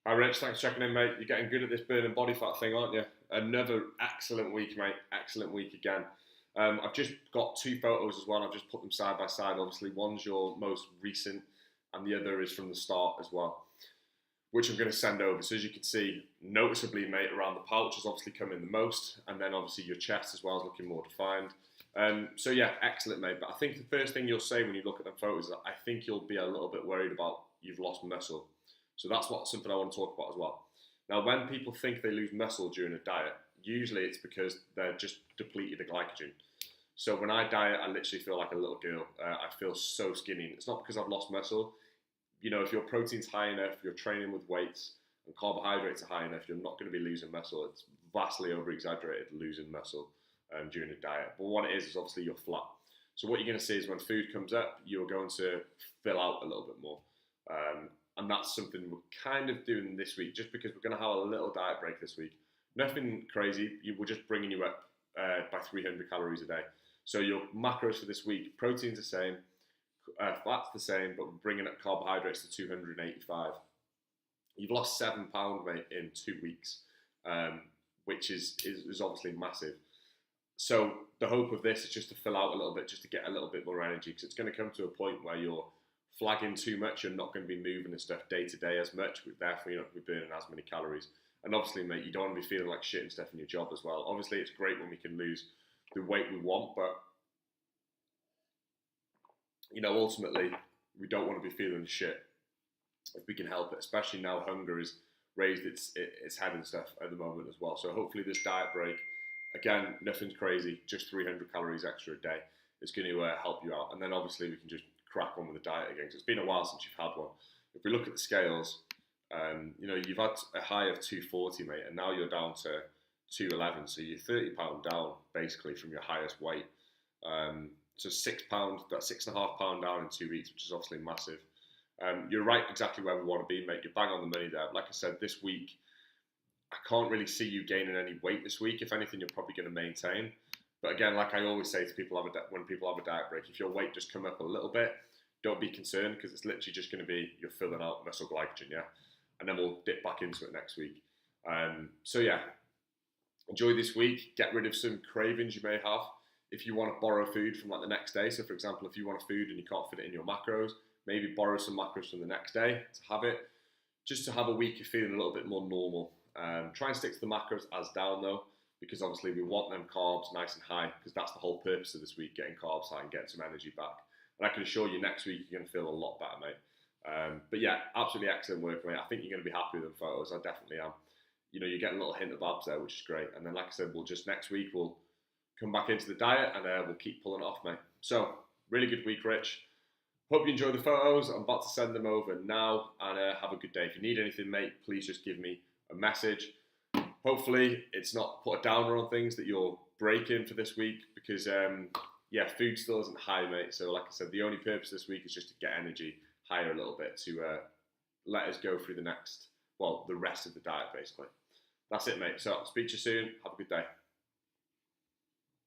Hi Rich, thanks for checking in, mate. You're getting good at this burning body fat thing, aren't you? Another excellent week, mate. Excellent week again. I've just got two photos as well. I've just put them side by side. Obviously, one's your most recent, and the other is from the start as well, which I'm going to send over. So as you can see, noticeably, mate, around the pouch is obviously coming the most, and then obviously your chest as well is looking more defined. So yeah, excellent, mate. But I think the first thing you'll say when you look at them photos is that I think you'll be a little bit worried about you've lost muscle. So that's something I want to talk about as well. Now, when people think they lose muscle during a diet, usually it's because they're just depleted of glycogen. So when I diet, I literally feel like a little girl. I feel so skinny. It's not because I've lost muscle. You know, if your protein's high enough, you're training with weights, and carbohydrates are high enough, you're not going to be losing muscle. It's vastly over-exaggerated losing muscle during a diet. But what it is obviously you're flat. So what you're going to see is when food comes up, you're going to fill out a little bit more. And that's something we're kind of doing this week, just because we're going to have a little diet break this week. Nothing crazy. We're just bringing you up by 300 calories a day. So your macros for this week, protein's the same, fat's the same, but we're bringing up carbohydrates to 285. You've lost 7 pounds, mate, in 2 weeks, which is obviously massive. So the hope of this is just to fill out a little bit, just to get a little bit more energy, because it's going to come to a point where you're flagging too much. You're not going to be moving and stuff day to day as much, therefore you're not going to be burning as many calories. And obviously, mate, you don't want to be feeling like shit and stuff in your job as well. Obviously, it's great when we can lose the weight we want, but you know, ultimately, we don't want to be feeling shit if we can help it. Especially now, hunger has raised its head and stuff at the moment as well. So hopefully, this diet break, again, nothing's crazy, just 300 calories extra a day, is going to help you out. And then obviously, we can just crack on with the diet again. Because it's been a while since you've had one. If we look at the scales, you know, you've had a high of 240, mate, and now you're down to 211. So you're 30 pound down basically from your highest weight. So 6 pound, that's 6.5 pound down in 2 weeks, which is obviously massive. You're right, exactly where we want to be, mate. You're bang on the money there. Like I said, this week, I can't really see you gaining any weight this week. If anything, you're probably going to maintain. But again, like I always say to people when people have a diet break, if your weight just come up a little bit, don't be concerned, because it's literally just going to be you're filling out muscle glycogen, yeah? And then we'll dip back into it next week. So yeah, enjoy this week. Get rid of some cravings you may have. If you want to borrow food from like the next day, so for example, if you want a food and you can't fit it in your macros, maybe borrow some macros from the next day to have it, just to have a week of feeling a little bit more normal. Try and stick to the macros as down though, because obviously we want them carbs nice and high, because that's the whole purpose of this week, getting carbs high and getting some energy back. And I can assure you next week you're going to feel a lot better, mate. But yeah, absolutely excellent work, mate. I think you're going to be happy with them photos. I definitely am. You know, you get a little hint of abs there, which is great. And then, like I said, next week we'll come back into the diet and we'll keep pulling it off, mate. So, really good week, Rich. Hope you enjoy the photos. I'm about to send them over now, and have a good day. If you need anything, mate, please just give me a message. Hopefully, it's not put a downer on things that you're breaking for this week, because yeah, food still isn't high, mate. So, like I said, the only purpose this week is just to get energy higher a little bit to let us go through the rest of the diet, basically. That's it, mate. So, speak to you soon. Have a good day.